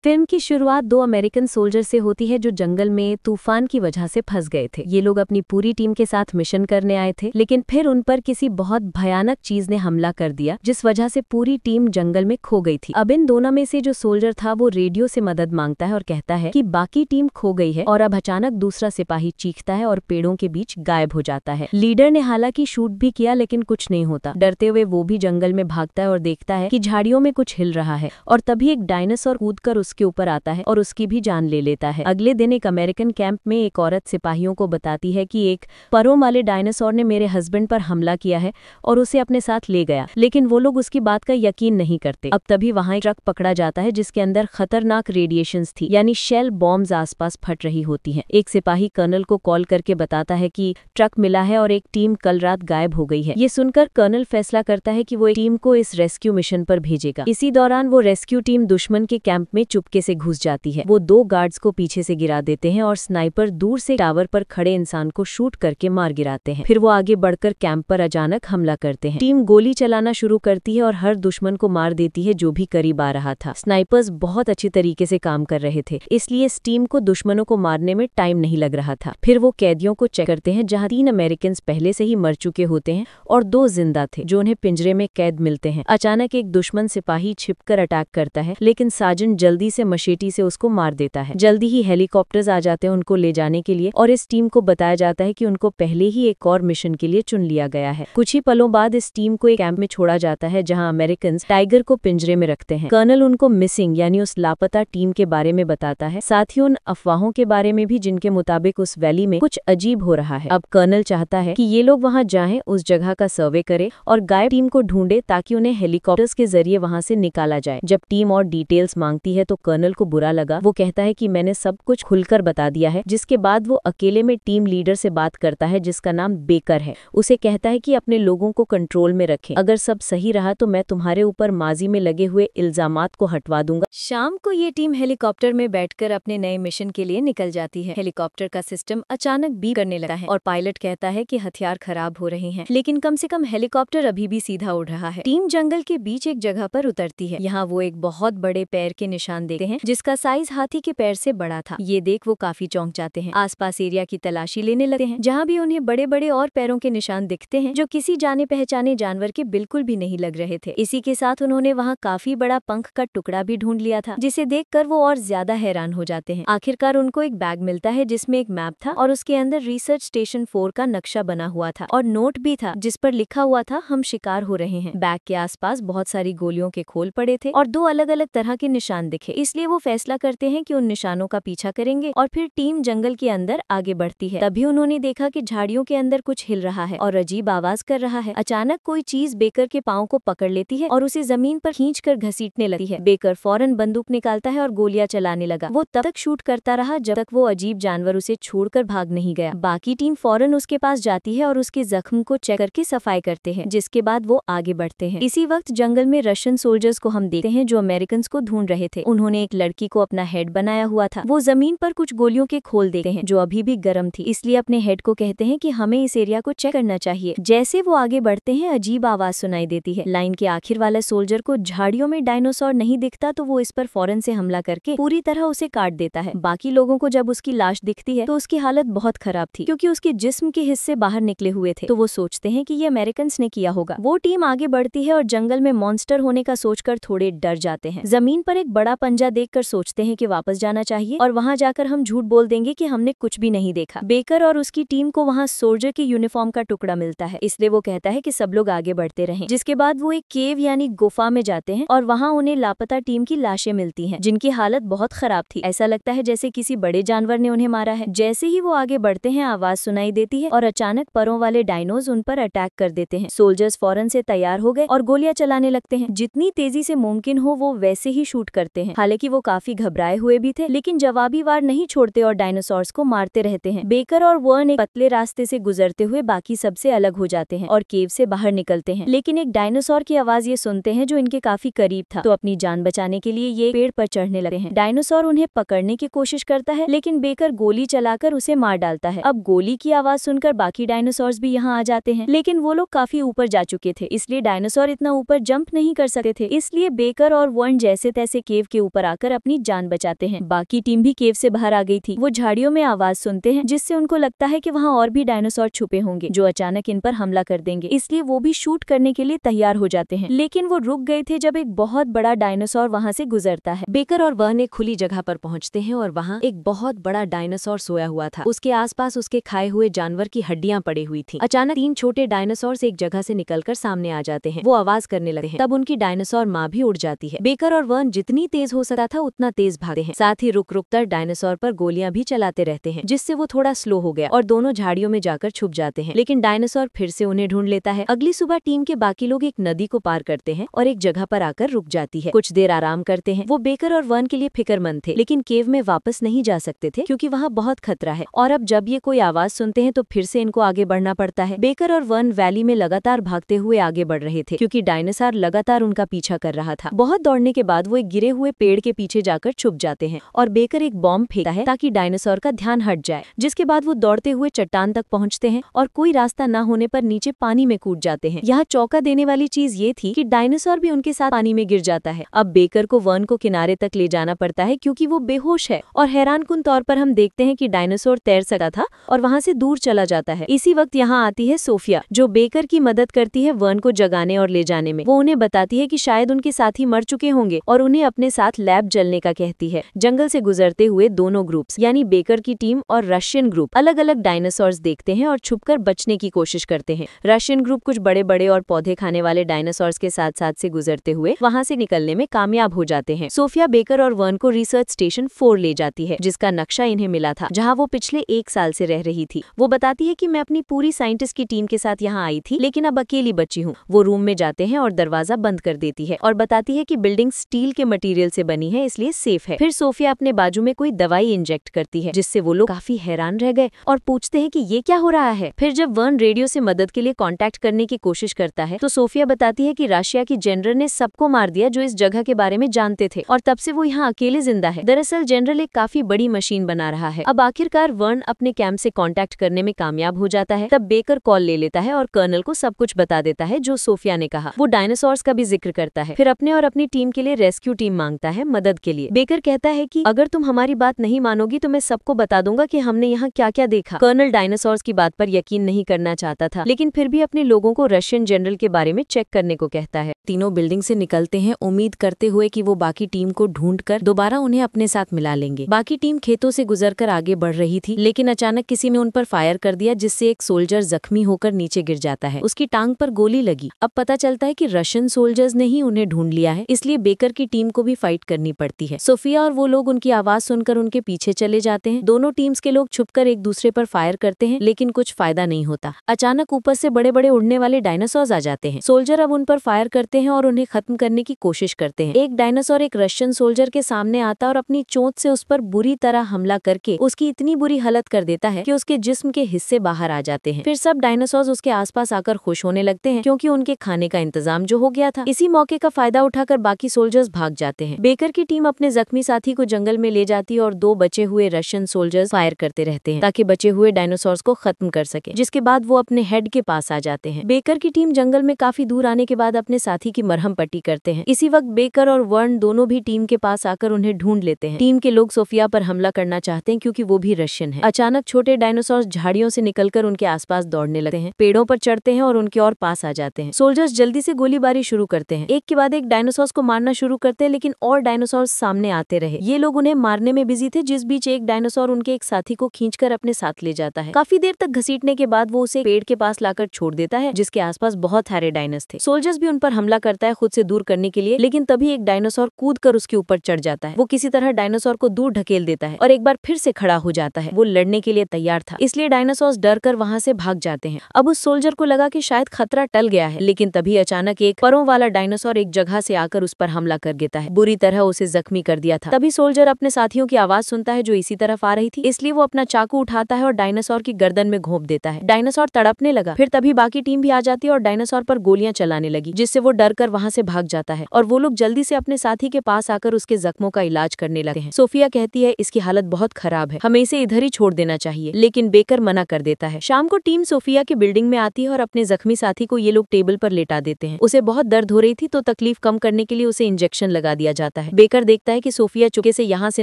Film की शुरुआत दो अमेरिकन सोल्जर से होती है जो जंगल में तूफान की वजह से फंस गए थे। ये लोग अपनी पूरी टीम के साथ मिशन करने आए थे, लेकिन फिर उन पर किसी बहुत भयानक चीज ने हमला कर दिया, जिस वजह से पूरी टीम जंगल में खो गई थी। अब इन दोनों में से जो सोल्जर था वो रेडियो से मदद मांगता है और कहता है कि बाकी टीम खो गई है, और अब अचानक दूसरा सिपाही चीखता है और पेड़ों के बीच गायब हो जाता है। लीडर ने हालांकि शूट भी किया, लेकिन कुछ नहीं होता। डरते हुए वो भी जंगल में भागता है और देखता है कि झाड़ियों में कुछ हिल रहा है, और तभी एक डायनासोर कूदकर उसके ऊपर आता है और उसकी भी जान ले लेता है। अगले दिन एक अमेरिकन कैंप में एक औरत सिपाहियों को बताती है कि एक परों वाले डायनासोर ने मेरे हस्बैंड पर हमला किया है और उसे अपने साथ ले गया, लेकिन वो लोग उसकी बात का यकीन नहीं करते। अब तभी वहां एक ट्रक पकड़ा जाता है जिसके अंदर खतरनाक रेडिएशंस थी, यानी शेल बॉम्ब्स आसपास फट रही होती हैं। एक सिपाही कर्नल को कॉल करके बताता है कि ट्रक मिला है और एक टीम कल रात गायब हो गई है। ये सुनकर कर्नल फैसला करता है कि वो एक टीम को इस रेस्क्यू मिशन पर भेजेगा। इसी दौरान वो रेस्क्यू टीम दुश्मन के कैंप में चुपके से घुस जाती है। वो दो गार्ड्स को पीछे से गिरा देते हैं और स्नाइपर दूर से टावर पर खड़े इंसान को शूट करके मार गिराते हैं। फिर वो आगे बढ़कर कैंप पर अचानक हमला करते हैं। टीम गोली चलाना शुरू करती है और हर दुश्मन को मार देती है जो भी करीब आ रहा था। स्नाइपर्स बहुत अच्छी तरीके से काम कर रहे थे, इसलिए इस टीम को दुश्मनों को मारने में टाइम नहीं लग रहा था। फिर वो कैदियों को चेक करते हैं, जहां 3 अमेरिकन पहले से ही मर चुके होते हैं और 2 जिंदा थे जो उन्हें पिंजरे में कैद मिलते हैं। अचानक एक दुश्मन सिपाही छिपकर अटैक करता है, लेकिन साजन जल्दी से मशेटी से उसको मार देता है। जल्दी ही हेलीकॉप्टर्स आ जाते हैं उनको ले जाने के लिए, और इस टीम को बताया जाता है कि उनको पहले ही एक और मिशन के लिए चुन लिया गया है। कुछ ही पलों बाद इस टीम को एक कैंप में छोड़ा जाता है जहां अमेरिकन टाइगर को पिंजरे में रखते हैं। कर्नल उनको मिसिंग यानी उस लापता टीम के बारे में बताता है, साथ ही उन अफवाहों के बारे में भी जिनके मुताबिक उस वैली में कुछ अजीब हो रहा है। अब कर्नल चाहता है कि ये लोग वहां जाएं, उस जगह का सर्वे करें और गायब टीम को ढूंढे ताकि उन्हें हेलीकॉप्टर्स के जरिए वहां से निकाला जाए। जब टीम और डिटेल्स मांगती है तो कर्नल को बुरा लगा। वो कहता है कि मैंने सब कुछ खुलकर बता दिया है, जिसके बाद वो अकेले में टीम लीडर से बात करता है जिसका नाम बेकर है। उसे कहता है कि अपने लोगों को कंट्रोल में रखें, अगर सब सही रहा तो मैं तुम्हारे ऊपर माजी में लगे हुए इल्जामात को हटवा दूंगा। शाम को ये टीम हेलीकॉप्टर में बैठकर अपने नए मिशन के लिए निकल जाती है। हेलीकॉप्टर का सिस्टम अचानक बीप करने लगा है और पायलट कहता है कि हथियार खराब हो रहे हैं, लेकिन कम से कम हेलीकॉप्टर अभी भी सीधा उड़ रहा है। टीम जंगल के बीच एक जगह पर उतरती है। यहाँ वो एक बहुत बड़े पैर के निशान देखते हैं जिसका साइज हाथी के पैर से बड़ा था। ये देख वो काफी चौंक जाते हैं। आसपास एरिया की तलाशी लेने लगते हैं, जहाँ भी उन्हें बड़े बड़े और पैरों के निशान दिखते हैं जो किसी जाने पहचाने जानवर के बिल्कुल भी नहीं लग रहे थे। इसी के साथ उन्होंने वहाँ काफी बड़ा पंख का टुकड़ा भी ढूंढ लिया था, जिसे देखकर वो और ज्यादा हैरान हो जाते हैं। आखिरकार उनको एक बैग मिलता है जिसमें एक मैप था और उसके अंदर रिसर्च स्टेशन 4 का नक्शा बना हुआ था और नोट भी था जिस पर लिखा हुआ था हम शिकार हो रहे हैं। बैग के आसपास बहुत सारी गोलियों के खोल पड़े थे और 2 अलग अलग तरह के निशान दिखे, इसलिए वो फैसला करते हैं कि उन निशानों का पीछा करेंगे और फिर टीम जंगल के अंदर आगे बढ़ती है। तभी उन्होंने देखा कि झाड़ियों के अंदर कुछ हिल रहा है और अजीब आवाज कर रहा है। अचानक कोई चीज बेकर के पाँव को पकड़ लेती है और उसे जमीन पर खींचकर घसीटने लगती है। बेकर फौरन बंदूक निकालता है और गोलियां चलाने लगा। वो तब तक शूट करता रहा जब तक वो अजीब जानवर उसे छोड़कर भाग नहीं गया। बाकी टीम फौरन उसके पास जाती है और उसके जख्म को चेक करके सफाई करते हैं, जिसके बाद वो आगे बढ़ते हैं। इसी वक्त जंगल में रशियन सोल्जर्स को हम देखते हैं जो अमेरिकन को ढूंढ रहे थे। उन्होंने एक लड़की को अपना हेड बनाया हुआ था। वो जमीन पर कुछ गोलियों के खोल देखते हैं जो अभी भी गर्म थी, इसलिए अपने हेड को कहते हैं कि हमें इस एरिया को चेक करना चाहिए। जैसे वो आगे बढ़ते हैं अजीब आवाज सुनाई देती है। लाइन के आखिर वाले सोल्जर को झाड़ियों में डायनासोर नहीं दिखता तो वो इस पर फौरन से हमला करके पूरी तरह उसे काट देता है। बाकी लोगों को जब उसकी लाश दिखती है तो उसकी हालत बहुत खराब थी क्योंकि उसके जिस्म के हिस्से बाहर निकले हुए थे, तो वो सोचते हैं कि ये अमेरिकन ने किया होगा। वो टीम आगे बढ़ती है और जंगल में मॉन्स्टर होने का सोचकर थोड़े डर जाते हैं। जमीन पर एक बड़ा पंजा देखकर सोचते हैं कि वापस जाना चाहिए और वहां जाकर हम झूठ बोल देंगे कि हमने कुछ भी नहीं देखा। बेकर और उसकी टीम को वहां सोल्जर की यूनिफॉर्म का टुकड़ा मिलता है, इसलिए वो कहता है कि सब लोग आगे बढ़ते रहें। जिसके बाद वो एक केव यानी गुफा में जाते हैं और वहां उन्हें लापता टीम की लाशें मिलती हैं, जिनकी हालत बहुत खराब थी। ऐसा लगता है जैसे किसी बड़े जानवर ने उन्हें मारा है। जैसे ही वो आगे बढ़ते हैं आवाज सुनाई देती है और अचानक परों वाले डायनोज उन पर अटैक कर देते हैं। सोल्जर्स फौरन से तैयार हो गए और गोलियां चलाने लगते हैं। जितनी तेजी से मुमकिन हो वो वैसे ही शूट करते हैं। हालांकि वो काफी घबराए हुए भी थे, लेकिन जवाबी वार नहीं छोड़ते और डायनासोर्स को मारते रहते हैं। बेकर और वर्न एक पतले रास्ते से गुजरते हुए बाकी सबसे अलग हो जाते हैं और केव से बाहर निकलते हैं, लेकिन एक डायनासोर की आवाज ये सुनते हैं जो इनके काफी करीब था, तो अपनी जान बचाने के लिए ये पेड़ पर चढ़ने लगे हैं। डायनासोर उन्हें पकड़ने की कोशिश करता है, लेकिन बेकर गोली चलाकर उसे मार डालता है। अब गोली की आवाज सुनकर बाकी डायनासोर्स भी यहाँ आ जाते हैं, लेकिन वो लोग काफी ऊपर जा चुके थे, इसलिए डायनासोर इतना ऊपर जंप नहीं कर सकते थे। इसलिए बेकर और वर्न जैसे तैसे केव के ऊपर आकर अपनी जान बचाते हैं। बाकी टीम भी केव से बाहर आ गई थी। वो झाड़ियों में आवाज सुनते हैं जिससे उनको लगता है कि वहाँ और भी डायनासोर छुपे होंगे जो अचानक इन पर हमला कर देंगे, इसलिए वो भी शूट करने के लिए तैयार हो जाते हैं। लेकिन वो रुक गए थे जब एक बहुत बड़ा डायनासोर वहाँ से गुजरता है। बेकर और वर्न एक खुली जगह पर पहुंचते हैं और वहाँ एक बहुत बड़ा डायनासोर सोया हुआ था। उसके आसपास उसके खाए हुए जानवर की हड्डियां पड़ी हुई थी। अचानक 3 छोटे डायनासोर एक जगह से निकलकर सामने आ जाते हैं। वो आवाज करने लगते हैं। तब उनकी डायनासोर माँ भी उड़ जाती है। बेकर और वर्न जितनी तेज हो सकता था उतना तेज भागते हैं। साथ ही रुक कर डायनासोर पर गोलियां भी चलाते रहते हैं, जिससे वो थोड़ा स्लो हो गया और दोनों झाड़ियों में जाकर छुप जाते हैं। लेकिन डायनासोर फिर से उन्हें ढूंढ लेता है। अगली सुबह टीम के बाकी लोग एक नदी को पार करते हैं और एक जगह पर आकर रुक जाती है। कुछ देर आराम करते हैं। वो बेकर और वर्न के लिए फिक्रमंद थे, लेकिन केव में वापस नहीं जा सकते थे क्योंकि वहाँ बहुत खतरा है। और अब जब ये कोई आवाज सुनते हैं तो फिर से इनको आगे बढ़ना पड़ता है। बेकर और वर्न वैली में लगातार भागते हुए आगे बढ़ रहे थे क्योंकि डायनासोर लगातार उनका पीछा कर रहा था। बहुत दौड़ने के बाद वो एक गिरे हुए पेड़ के पीछे जाकर छुप जाते हैं और बेकर एक बॉम्ब फेंकता है ताकि डायनासोर का ध्यान हट जाए। जिसके बाद वो दौड़ते हुए चट्टान तक पहुंचते हैं और कोई रास्ता न होने पर नीचे पानी में कूद जाते हैं। यहाँ चौंका देने वाली चीज ये थी कि डायनासोर भी उनके साथ पानी में गिर जाता है। अब बेकर को वर्न को किनारे तक ले जाना पड़ता है क्योंकि वो बेहोश है और हैरानकुन तौर पर हम देखते हैं कि डायनासोर तैर सकता था और वहाँ से दूर चला जाता है। इसी वक्त यहाँ आती है सोफिया जो बेकर की मदद करती है वर्न को जगाने और ले जाने में। वो उन्हें बताती है कि शायद उनके साथी मर चुके होंगे और उन्हें अपने साथ लैब जलने का कहती है। जंगल से गुजरते हुए दोनों ग्रुप्स यानी बेकर की टीम और रशियन ग्रुप अलग अलग डायनासोर्स देखते हैं और छुपकर बचने की कोशिश करते हैं। रशियन ग्रुप कुछ बड़े बड़े और पौधे खाने वाले डायनासोर्स के साथ साथ से गुजरते हुए वहाँ से निकलने में कामयाब हो जाते हैं। सोफिया बेकर और वर्न को रिसर्च स्टेशन 4 ले जाती है जिसका नक्शा इन्हें मिला था, जहाँ वो पिछले 1 साल से रह रही थी। वो बताती है कि मैं अपनी पूरी साइंटिस्ट की टीम के साथ यहाँ आई थी लेकिन अब अकेली बची हूँ। वो रूम में जाते हैं और दरवाजा बंद कर देती है और बताती है कि बिल्डिंग स्टील के मटेरियल से बनी है इसलिए सेफ है। फिर सोफिया अपने बाजू में कोई दवाई इंजेक्ट करती है जिससे वो लोग काफी हैरान रह गए और पूछते हैं कि ये क्या हो रहा है। फिर जब वर्न रेडियो से मदद के लिए कांटेक्ट करने की कोशिश करता है तो सोफिया बताती है कि रशिया की जनरल ने सबको मार दिया जो इस जगह के बारे में जानते थे और तब से वो यहाँ अकेले जिंदा है। दरअसल जनरल एक काफी बड़ी मशीन बना रहा है। अब आखिरकार वर्न अपने कैंप से कांटेक्ट करने में कामयाब हो जाता है। तब बेकर कॉल ले लेता है और कर्नल को सब कुछ बता देता है जो सोफिया ने कहा। वो डायनासोर्स का भी जिक्र करता है। फिर अपने और अपनी टीम के लिए रेस्क्यू टीम मांगता है मदद के लिए। बेकर कहता है कि अगर तुम हमारी बात नहीं मानोगी तो मैं सबको बता दूंगा कि हमने यहाँ क्या क्या देखा। कर्नल डायनासोर्स की बात पर यकीन नहीं करना चाहता था लेकिन फिर भी अपने लोगों को रशियन जनरल के बारे में चेक करने को कहता है। तीनों बिल्डिंग से निकलते हैं उम्मीद करते हुए कि वो बाकी टीम को ढूंढकर दोबारा उन्हें अपने साथ मिला लेंगे। बाकी टीम खेतों से गुजरकर आगे बढ़ रही थी लेकिन अचानक किसी ने उन पर फायर कर दिया जिससे एक सोल्जर जख्मी होकर नीचे गिर जाता है। उसकी टांग पर गोली लगी। अब पता चलता है कि रशियन सोल्जर्स ने ही उन्हें ढूंढ लिया है, इसलिए बेकर की टीम को भी फाइट करनी पड़ती है। सोफिया और वो लोग उनकी आवाज सुनकर उनके पीछे चले जाते हैं। दोनों टीम्स के लोग छुपकर एक दूसरे पर फायर करते हैं लेकिन कुछ फायदा नहीं होता। अचानक ऊपर से बड़े बड़े उड़ने वाले डायनासोर्स आ जाते हैं। सोल्जर अब उन पर फायर करते हैं और उन्हें खत्म करने की कोशिश करते हैं। एक डायनासोर एक रशियन सोल्जर के सामने आता और अपनी चोंच से उस पर बुरी तरह हमला करके उसकी इतनी बुरी हालत कर देता है कि उसके जिस्म के हिस्से बाहर आ जाते हैं। फिर सब डायनासोर्स उसके आसपास आकर खुश होने लगते हैं क्योंकि उनके खाने का इंतजाम जो हो गया था। इसी मौके का फायदा उठाकर बाकी सोल्जर्स भाग जाते हैं। बेकर की टीम अपने जख्मी साथी को जंगल में ले जाती है और 2 बचे हुए रशियन सोल्जर्स फायर करते रहते हैं ताकि बचे हुए डायनासोर्स को खत्म कर सके, जिसके बाद वो अपने हेड के पास आ जाते हैं। बेकर की टीम जंगल में काफी दूर आने के बाद अपने साथी की मरहम पट्टी करते हैं। इसी वक्त बेकर और वर्न दोनों भी टीम के पास आकर उन्हें ढूंढ लेते हैं। टीम के लोग सोफिया पर हमला करना चाहते हैं क्योंकि वो भी रशियन है। अचानक छोटे डायनासोर्स झाड़ियों से निकलकर उनके आसपास दौड़ने लगते हैं, पेड़ों पर चढ़ते हैं और उनके और पास आ जाते हैं। सोल्जर्स जल्दी से गोलीबारी शुरू करते हैं। एक के बाद एक डायनासोर्स को मारना शुरू करते हैं लेकिन और डायनासोर्स सामने आते रहे। ये लोग उन्हें मारने में बिजी थे, जिस बीच एक डायनासोर उनके एक साथी को खींचकर अपने साथ ले जाता है। काफी देर तक घसीटने के बाद वो उसे पेड़ के पास लाकर छोड़ देता है जिसके आसपास बहुत सारे डायनास थे। सोल्जर्स भी उन पर हमला करता है खुद से दूर करने के लिए, लेकिन तभी एक डायनासोर कूद कर उसके ऊपर चढ़ जाता है। वो किसी तरह डायनासोर को दूर ढकेल देता है और एक बार फिर से खड़ा हो जाता है। वो लड़ने के लिए तैयार था, इसलिए डायनासोर्स डर कर वहाँ से भाग जाते हैं। अब उस सोल्जर को लगा कि शायद खतरा टल गया है, लेकिन तभी अचानक एक परों वाला डायनासोर एक जगह से आकर उस पर हमला कर देता है। बुरी तरह उसे जख्मी कर दिया था। तभी सोल्जर अपने साथियों की आवाज सुनता है जो इसी तरफ आ रही थी, इसलिए वो अपना चाकू उठाता है और डायनासोर की गर्दन में घोंप देता है। डायनासोर तड़पने लगा। फिर तभी बाकी टीम भी आ जाती है और डायनासोर पर गोलियां चलाने लगी, जिससे वो डर कर वहाँ से भाग जाता है और वो लोग जल्दी से अपने साथी के पास आकर उसके जख्मों का इलाज करने लगते हैं। सोफिया कहती है इसकी हालत बहुत खराब है, हमें इसे इधर ही छोड़ देना चाहिए, लेकिन बेकर मना कर देता है। शाम को टीम सोफिया के बिल्डिंग में आती है और अपने जख्मी साथी को ये लोग टेबल पर लेटा देते हैं। उसे बहुत दर्द हो रही थी तो तकलीफ कम करने के लिए उसे इंजेक्शन लगा दिया जाता है। जाता है। बेकर देखता है कि सोफिया चुपके से यहाँ से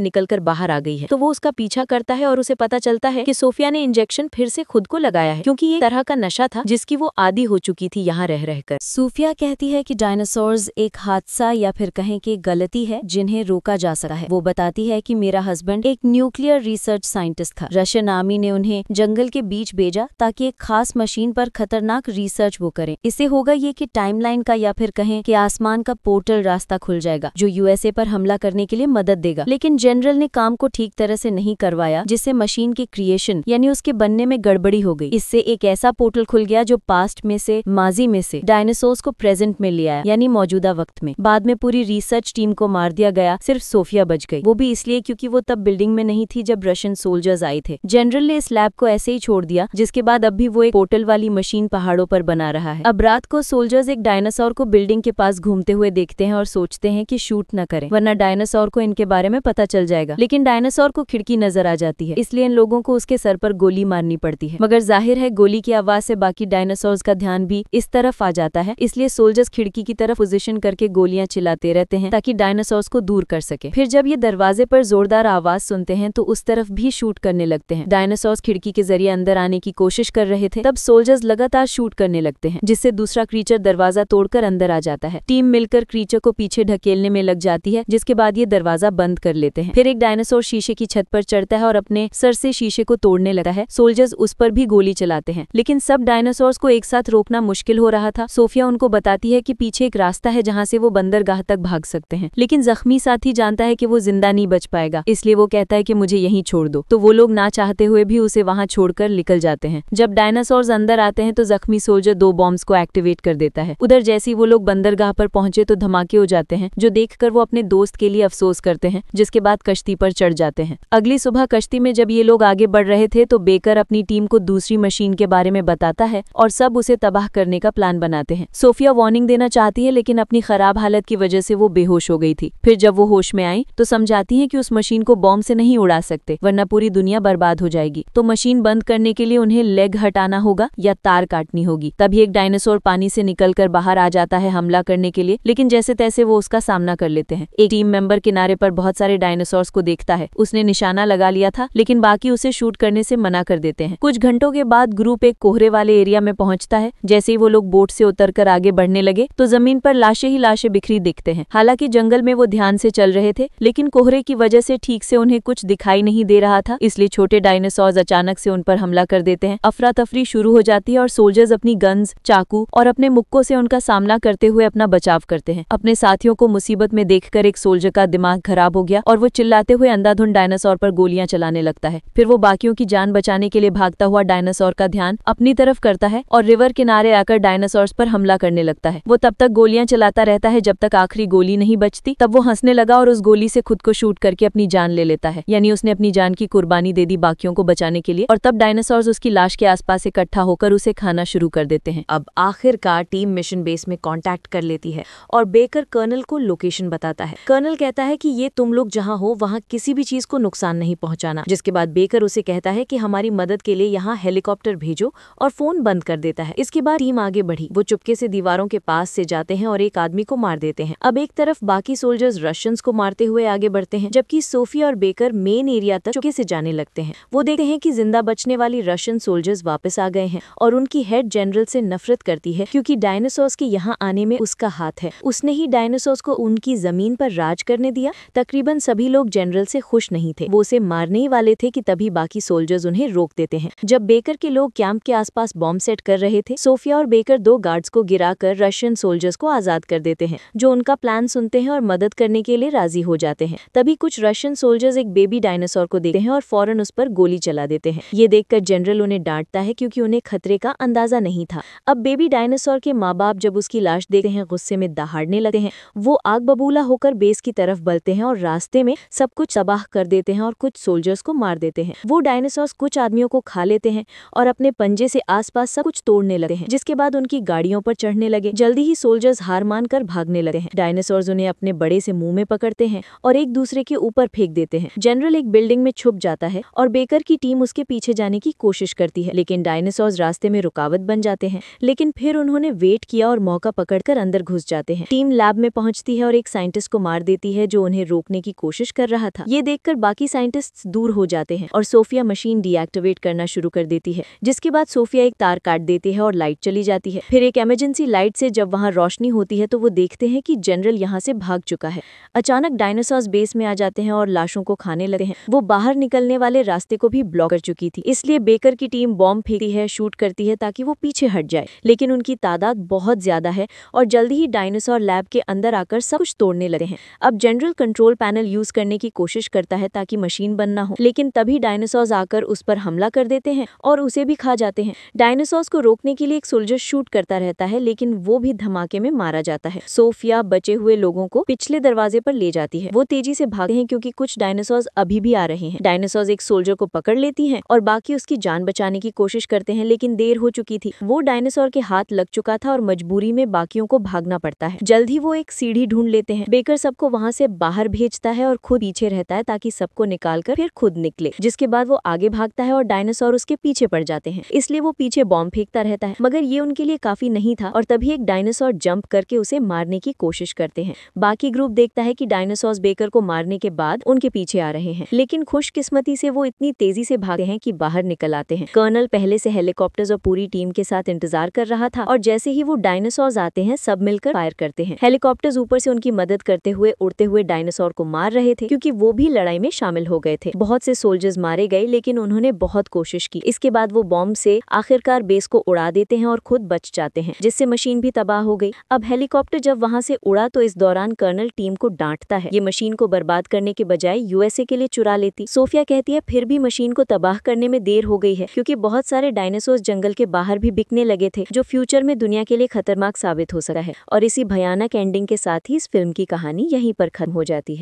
निकलकर बाहर आ गई है, तो वो उसका पीछा करता है और उसे पता चलता है कि सोफिया ने इंजेक्शन फिर से खुद को लगाया है, क्योंकि ये तरह का नशा था जिसकी वो आदी हो चुकी थी यहाँ रह रहकर। सूफिया कहती है कि डायनासोर्स एक हादसा या फिर कहें कि गलती है जिन्हें रोका जा सकता है। वो बताती है कि मेरा हस्बैंड एक न्यूक्लियर रिसर्च साइंटिस्ट था। रशियन आर्मी ने उन्हें जंगल के बीच भेजा ताकि एक खास मशीन पर खतरनाक रिसर्च वो करें। इससे होगा ये कि टाइमलाइन का या फिर कहें कि आसमान का पोर्टल रास्ता खुल जाएगा जो यूएसए पर हमला करने के लिए मदद देगा। लेकिन जनरल ने काम को ठीक तरह से नहीं करवाया, जिससे मशीन की क्रिएशन यानी उसके बनने में गड़बड़ी हो गई। इससे एक ऐसा पोर्टल खुल गया जो पास्ट में से, माजी में से डायनासोर्स को प्रेजेंट में ले आया, यानी मौजूदा वक्त में। बाद में पूरी रिसर्च टीम को मार दिया गया, सिर्फ सोफिया बच गई। वो भी इसलिए क्योंकि वो तब बिल्डिंग में नहीं थी जब रशियन सोल्जर्स आए थे। जनरल ने इस लैब को ऐसे ही छोड़ दिया, जिसके बाद अब भी वो एक पोर्टल वाली मशीन पहाड़ों पर बना रहा है। अब रात को सोल्जर्स एक डायनासोर को बिल्डिंग के पास घूमते हुए देखते हैं और सोचते हैं कि शूट न करें, वरना डायनासोर को इनके बारे में पता चल जाएगा। लेकिन डायनासोर को खिड़की नजर आ जाती है, इसलिए इन लोगों को उसके सर पर गोली मारनी पड़ती है। मगर जाहिर है गोली की आवाज से बाकी डायनासोर्स का ध्यान भी इस तरफ आ जाता है, इसलिए सोल्जर्स खिड़की की तरफ पोजीशन करके गोलियां चिल्लाते रहते हैं ताकि डायनासोर्स को दूर कर सके। फिर जब ये दरवाजे पर जोरदार आवाज सुनते हैं तो उस तरफ भी शूट करने लगते हैं। डायनासोर्स खिड़की के जरिए अंदर आने की कोशिश कर रहे थे, तब सोल्जर्स लगातार शूट करने लगते हैं, जिससे दूसरा क्रीचर दरवाजा तोड़कर अंदर आ जाता है। टीम मिलकर क्रीचर को पीछे ढकेलने में लग जाती है, जिसके बाद ये दरवाजा बंद कर लेते हैं। फिर एक डायनासोर शीशे की छत पर चढ़ता है और अपने सर से शीशे को तोड़ने लगता है। सोल्जर्स उस पर भी गोली चलाते हैं, लेकिन सब डायनासोर्स को एक साथ रोकना मुश्किल हो रहा था। सोफिया उनको बताती है कि पीछे एक रास्ता है जहाँ से वो बंदरगाह तक भाग सकते हैं, लेकिन जख्मी साथी जानता है कि वो जिंदा नहीं बच पाएगा, इसलिए वो कहता है कि मुझे यहीं छोड़ दो। तो वो लोग ना चाहते हुए भी उसे वहाँ छोड़कर निकल जाते हैं। जब डायनासोर्स अंदर आते हैं तो जख्मी सोल्जर 2 बॉम्ब्स को एक्टिवेट कर देता है। उधर जैसे ही वो लोग बंदरगाह पर पहुंचे तो धमाके हो जाते हैं, जो देखकर वो अपने दोस्त के लिए अफसोस करते हैं, जिसके बाद कश्ती पर चढ़ जाते हैं। अगली सुबह कश्ती में जब ये लोग आगे बढ़ रहे थे तो बेकर अपनी टीम को दूसरी मशीन के बारे में बताता है और सब उसे तबाह करने का प्लान बनाते हैं। सोफिया वार्निंग देना चाहती है, लेकिन अपनी खराब हालत की वजह से वो बेहोश हो गई थी। फिर जब वो होश में आई तो समझाती है कि उस मशीन को बॉम्ब से नहीं उड़ा सकते, वरना पूरी दुनिया बर्बाद हो जाएगी। तो मशीन बंद करने के लिए उन्हें लेग हटाना होगा या तार काटनी होगी। तभी एक डायनासोर पानी से निकलकर बाहर आ जाता है हमला करने के लिए, लेकिन जैसे तैसे वो उसका सामना कर लेते हैं। एक टीम मेंबर किनारे पर बहुत सारे डायनासोर्स को देखता है। उसने निशाना लगा लिया था, लेकिन बाकी उसे शूट करने से मना कर देते हैं। कुछ घंटों के बाद ग्रुप एक कोहरे वाले एरिया में पहुंचता है। जैसे ही वो लोग बोट से उतरकर आगे बढ़ने लगे तो जमीन पर लाशें ही लाशें बिखरी दिखते हैं। हालांकि जंगल में वो ध्यान से चल रहे थे, लेकिन कोहरे की वजह से ठीक से उन्हें कुछ दिखाई नहीं दे रहा था, इसलिए छोटे डायनासोर्स अचानक से उन पर हमला कर देते हैं। अफरा तफरी शुरू हो जाती है और सोल्जर्स अपनी गन्स, चाकू और अपने मुक्कों से उनका सामना करते हुए अपना बचाव करते हैं। अपने साथियों को मुसीबत में देखकर एक सोल्जर का दिमाग खराब हो गया और वो चिल्लाते हुए अंधाधुंध डायनासोर पर गोलियां चलाने लगता है। फिर वो बाकियों की जान बचाने के लिए भागता हुआ डायनासोर का ध्यान अपनी तरफ करता है और रिवर किनारे आकर डायनासोर्स पर हमला करने लगता है। वो तब तक गोलियां चलाता रहता है जब तक आखिरी गोली नहीं बचती। तब वो हंसने लगा और उस गोली से खुद को शूट करके अपनी जान ले लेता है, यानी उसने अपनी जान की कुर्बानी दे दी बाकियों को बचाने के लिए। और तब डायनासोर्स उसकी लाश के आसपास इकट्ठा होकर उसे खाना शुरू कर देते हैं। अब आखिरकार टीम मिशन बेस में कांटेक्ट कर लेती है और बेकर कर्नल को लोकेशन बताता है। कर्नल कहता है कि ये तुम लोग जहाँ हो वहाँ किसी भी चीज को नुकसान नहीं पहुँचाना। जिसके बाद बेकर उसे कहता है कि हमारी मदद के लिए यहाँ हेलीकॉप्टर भेजो और फोन बंद कर देता है। इसके बाद टीम आगे बढ़ी। वो चुपके से दीवारों के पास से जाते हैं और एक आदमी को मार देते हैं। अब एक तरफ बाकी सोल्जर्स रशियंस को मारते हुए आगे बढ़ते हैं, जबकि सोफिया और बेकर मेन एरिया तक चुपके से जाने लगते हैं। वो देखते हैं कि जिंदा बचने वाली रशियन सोल्जर्स वापस आ गए हैं और उनकी हेड जनरल से नफरत करती है, क्योंकि डायनासोर्स के यहाँ आने में उसका हाथ है। उसने ही डायनासोर्स को उनकी जमीन पर राज करने दिया। तकरीबन सभी लोग जनरल से खुश नहीं थे। वो उसे मारने ही वाले थे कि तभी बाकी सोल्जर्स उन्हें रोक देते हैं। जब बेकर के लोग कैंप के आसपास बॉम्ब सेट कर रहे थे, सोफिया और बेकर 2 गार्ड्स को गिराकर रशियन सोल्जर्स को आजाद कर देते हैं, जो उनका प्लान सुनते हैं और मदद करने के लिए राजी हो जाते हैं। तभी कुछ रशियन सोल्जर्स एक बेबी डायनासोर को देखते हैं और फौरन उस पर गोली चला देते हैं। ये देखकर जनरल उन्हें डांटता है, क्योंकि उन्हें खतरे का अंदाजा नहीं था। अब बेबी डायनासोर के माँ बाप जब उसकी लाश देखते हैं, गुस्से में दहाड़ने लगते हैं। वो आग बबूला होकर बेस की तरफ बढ़ते हैं और रास्ते में सब कुछ तबाह कर देते हैं और कुछ सोल्जर्स को मार देते हैं। वो डायनासोर्स कुछ आदमियों को खा लेते हैं और अपने पंजे से आसपास सब कुछ तोड़ने लगे हैं, जिसके बाद उनकी गाड़ियों पर चढ़ने लगे। जल्दी ही सोल्जर्स हार मानकर भागने लगे हैं। डायनासोर्स उन्हें अपने बड़े से मुंह में पकड़ते हैं और एक दूसरे के ऊपर फेंक देते हैं। जनरल एक बिल्डिंग में छुप जाता है और बेकर की टीम उसके पीछे जाने की कोशिश करती है, लेकिन डायनासोर्स रास्ते में रुकावट बन जाते हैं। लेकिन फिर उन्होंने वेट किया और मौका पकड़कर अंदर घुस जाते हैं। टीम लैब में पहुंचती है और एक साइंटिस्ट साइंटिस्ट को मार देती है जो उन्हें रोकने की कोशिश कर रहा था। ये देखकर बाकी साइंटिस्ट्स दूर हो जाते हैं और सोफिया मशीन डीएक्टिवेट करना शुरू कर देती है, जिसके बाद सोफिया एक तार काट देती है और लाइट चली जाती है। फिर एक इमरजेंसी लाइट से जब वहाँ रोशनी होती है तो वो देखते हैं कि जनरल यहाँ से भाग चुका है। अचानक डायनासोर्स बेस में आ जाते हैं और लाशों को खाने लगते हैं। वो बाहर निकलने वाले रास्ते को भी ब्लॉक कर चुकी थी, इसलिए बेकर की टीम बॉम्ब फेंकती है, शूट करती है ताकि वो पीछे हट जाए, लेकिन उनकी तादाद बहुत ज्यादा है और जल्दी ही डायनासोर लैब के अंदर आकर सब कुछ तोड़ने लगे हैं। अब जनरल कंट्रोल पैनल यूज करने की कोशिश करता है ताकि मशीन बंद ना हो, लेकिन तभी डायनासोर्स आकर उस पर हमला कर देते हैं और उसे भी खा जाते हैं। डायनासोर्स को रोकने के लिए एक सोल्जर शूट करता रहता है, लेकिन वो भी धमाके में मारा जाता है। सोफिया बचे हुए लोगों को पिछले दरवाजे पर ले जाती है। वो तेजी से भागते हैं क्योंकि कुछ डायनासोर्स अभी भी आ रहे हैं। डायनासोर्स एक सोल्जर को पकड़ लेती हैं और बाकी उसकी जान बचाने की कोशिश करते हैं, लेकिन देर हो चुकी थी। वो डायनासोर के हाथ लग चुका था और मजबूरी में बाकियों को भागना पड़ता है। जल्द ही वो एक सीढ़ी ढूंढ लेते हैं। बेकर सबको वहाँ से बाहर भेजता है और खुद पीछे रहता है ताकि सबको निकालकर फिर खुद निकले, जिसके बाद वो आगे भागता है और डायनासोर उसके पीछे पड़ जाते हैं, इसलिए वो पीछे बॉम्ब फेंकता रहता है। मगर ये उनके लिए काफी नहीं था और तभी एक डायनासोर जंप करके उसे मारने की कोशिश करते हैं। बाकी ग्रुप देखता है कि डायनासोर्स बेकर को मारने के बाद उनके पीछे आ रहे हैं, लेकिन खुशकिस्मती से वो इतनी तेजी से भागते हैं कि बाहर निकल आते हैं। कर्नल पहले से हेलीकॉप्टर्स और पूरी टीम के साथ इंतजार कर रहा था और जैसे ही वो डायनासोर्स आते हैं सब मिलकर फायर करते हैं। हेलीकॉप्टर्स ऊपर से उनकी मदद करते हुए उड़ते हुए डायनासोर को मार रहे थे क्योंकि वो भी लड़ाई में शामिल हो गए थे। बहुत से सोल्जर्स मारे गए, लेकिन उन्होंने बहुत कोशिश की। इसके बाद वो बॉम्ब से आखिरकार बेस को उड़ा देते हैं और खुद बच जाते हैं, जिससे मशीन भी तबाह हो गई। अब हेलीकॉप्टर जब वहाँ से उड़ा तो इस दौरान कर्नल टीम को डांटता है, ये मशीन को बर्बाद करने के बजाय यूएसए के लिए चुरा लेती। सोफिया कहती है फिर भी मशीन को तबाह करने में देर हो गई है क्योंकि बहुत सारे डायनासोर्स जंगल के बाहर भी बिकने लगे थे, जो फ्यूचर में दुनिया के लिए खतरनाक साबित हो सकता है। और इसी भयानक एंडिंग के साथ ही इस फिल्म की कहानी यहीं पर खत्म हो जाती है।